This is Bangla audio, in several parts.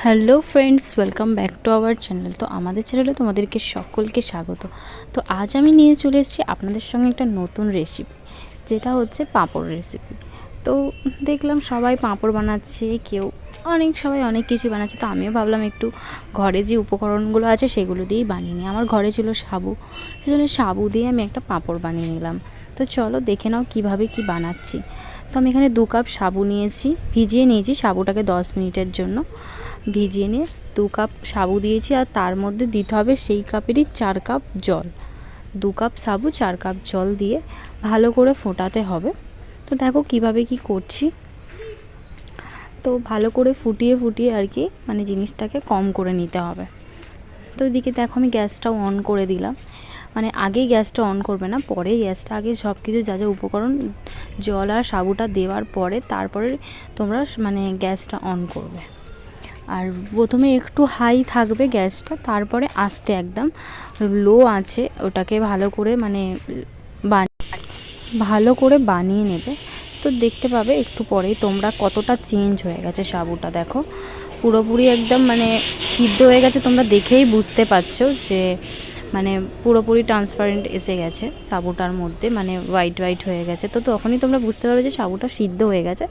Hello friends, welcome back to our channel. তো আমাদের চ্যানেলে তোমাদেরকে সকলকে স্বাগত। তো আজ আমি নিয়ে চলে এসেছি আপনাদের সঙ্গে একটা নতুন রেসিপি, যেটা হচ্ছে পাঁপড় রেসিপি। তো দেখলাম সবাই পাঁপড় বানাচ্ছে, সবাই অনেক কিছু বানাচ্ছে। তো আমিও ভাবলাম একটু ঘরে যে উপকরণগুলো আছে সেগুলো দিয়েই বানিয়ে নিই। আমার ঘরে ছিল সাবু, সেজন্য সাবু দিয়ে আমি একটা পাঁপড় বানিয়ে নিলাম। তো চলো দেখে নাও কীভাবে কি বানাচ্ছি। তো আমি এখানে 2 কাপ সাবু নিয়েছি, ভিজিয়ে নিয়েছি সাবুটাকে 10 মিনিটের জন্য। ভিজিয়ে নিয়ে 2 কাপ সাবু দিয়েছি, আর তার মধ্যে দিতে হবে সেই কাপেরই 4 কাপ জল। 2 কাপ সাবু 4 কাপ জল দিয়ে ভালো করে ফোটাতে হবে। তো দেখো কিভাবে কি করছি। তো ভালো করে ফুটিয়ে ফুটিয়ে আর কি মানে জিনিসটাকে কম করে নিতে হবে। তো এদিকে দেখো আমি গ্যাসটা অন করে দিলাম। মানে আগেই গ্যাসটা অন করবে না, পরে গ্যাসটা আগে সব কিছু যা যা উপকরণ জল আর সাবুটা দেওয়ার পরে তারপরে তোমরা মানে গ্যাসটা অন করবে। আর প্রথমে একটু হাই থাকবে গ্যাসটা, তারপরে আস্তে একদম লো আছে ওটাকে ভালো করে বানিয়ে নেবে। তো দেখতে পাবে একটু পরেই তোমরা কতটা চেঞ্জ হয়ে গেছে সাবুটা। দেখো পুরোপুরি একদম মানে সিদ্ধ হয়ে গেছে, তোমরা দেখেই বুঝতে পারছো যে মানে পুরোপুরি ট্রান্সপারেন্ট এসে গেছে সাবুটার মধ্যে, মানে হোয়াইট হোয়াইট হয়ে গেছে। তো তখনই তোমরা বুঝতে পারবে যে সাবুটা সিদ্ধ হয়ে গেছে।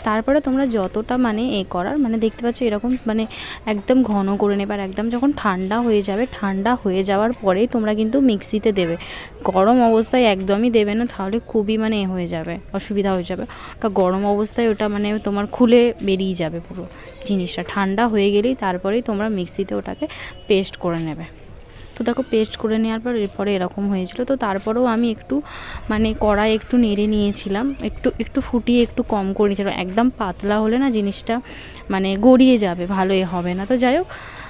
তারপরে তোমরা যতটা মানে করার মানে দেখতে পাচ্ছ এরকম মানে একদম ঘন করে নেবে। আর একদম যখন ঠান্ডা হয়ে যাবে, ঠান্ডা হয়ে যাওয়ার পরেই তোমরা কিন্তু মিক্সিতে দেবে। গরম অবস্থায় একদমই দেবে না, তাহলে খুবই মানে হয়ে যাবে, অসুবিধা হয়ে যাবে। ওটা গরম অবস্থায় ওটা মানে তোমার খুলে বেরিয়ে যাবে পুরো জিনিসটা। ঠান্ডা হয়ে গেলেই তারপরেই তোমরা মিক্সিতে ওটাকে পেস্ট করে নেবে। তো দেখো পেস্ট করে নেওয়ার পর এরপরে এরকম হয়েছিল। তো তারপরেও আমি একটু মানে কড়াই একটু নেড়ে নিয়েছিলাম, একটু ফুটিয়ে একটু কম করে নিয়েছিলাম। একদম পাতলা হলে না জিনিসটা মানে গড়িয়ে যাবে, ভালো হবে না। তো যাই হোক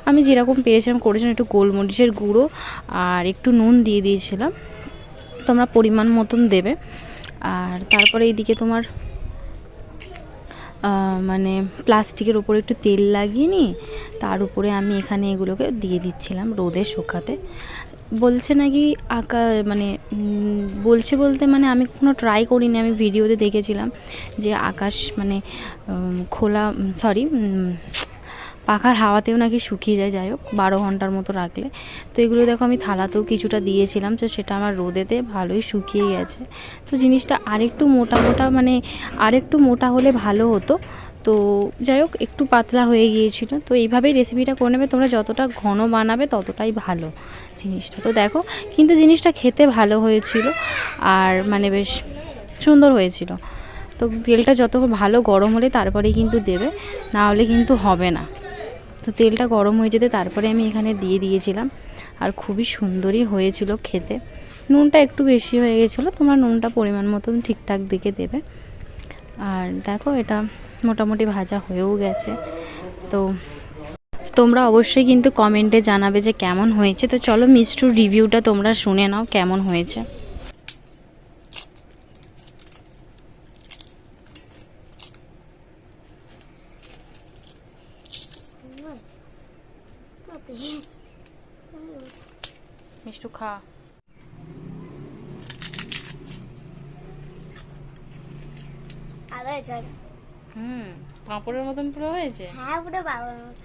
আমি যেরকম পেরেছিলাম করেছিলাম। একটু গোলমরিচের গুঁড়ো আর একটু নুন দিয়ে দিয়েছিলাম, তোমরা পরিমাণ মতন দেবে। আর তারপরে এইদিকে তোমার মানে প্লাস্টিকের উপরে একটু তেল লাগিয়ে নিয়ে তার উপরে আমি এখানে এগুলোকে দিয়ে দিচ্ছিলাম রোদে শুকাতে। বলছে নাকি মানে বলতে মানে আমি কখনো ট্রাই করিনি, আমি ভিডিওতে দেখেছিলাম যে আকাশ মানে পাখার হাওয়াতেও নাকি শুকিয়ে যায়। যাই হোক 12 ঘন্টার মতো রাখলে। তো এগুলো দেখো আমি থালাতেও কিছুটা দিয়েছিলাম, তো সেটা আমার রোদেতে ভালোই শুকিয়ে গেছে। তো জিনিসটা আরেকটু মোটা হলে ভালো হতো। তো যাই হোক একটু পাতলা হয়ে গিয়েছিল। তো এইভাবেই রেসিপিটা করে নেবে তোমরা, যতটা ঘন বানাবে ততটাই ভালো জিনিসটা। তো দেখো কিন্তু জিনিসটা খেতে ভালো হয়েছিল, আর মানে বেশ সুন্দর হয়েছিল। তো তেলটা যত ভালো গরম হলে তারপরেই কিন্তু দেবে, না হলে কিন্তু হবে না। তো তেলটা গরম হয়ে যেতে তারপরে আমি এখানে দিয়ে দিয়েছিলাম, আর খুবই সুন্দরই হয়েছিল খেতে। নুনটা একটু বেশি হয়ে গেছিলো, তোমরা নুনটা পরিমাণ মতন ঠিকঠাক দিকে দেবে। আর দেখো এটা মোটামুটি ভাজা হয়েও গেছে। তো তোমরা অবশ্যই কিন্তু কমেন্টে জানাবে যে কেমন হয়েছে। তো চলো মিষ্টুর রিভিউটা তোমরা শুনে নাও কেমন হয়েছে। মিষ্টু খা। পাঁপড়ের মতন পুরো হয়েছে। হ্যাঁ পুরো বাবার মতো।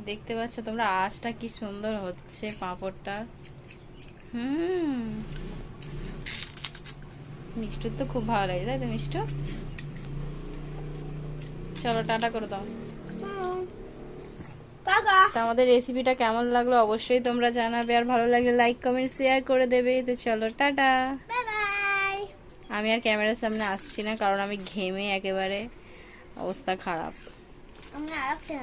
দেখতে পাচ্ছ তোমরা আঁচটা কি সুন্দর হচ্ছে পাঁপড়টা। মিষ্টুর তো খুব ভালো লাগে, তাই তো মিষ্টু? চলো টাটা করে দাও। তো আমাদের রেসিপিটা কেমন লাগলো অবশ্যই তোমরা জানাবে, আর ভালো লাগলে লাইক কমেন্ট শেয়ার করে দেবে। তো চলো টাটা। আমি আর ক্যামেরার সামনে আসছি না, কারণ আমি ঘেমে একেবারে অবস্থা খারাপ। আমরা আরেকটা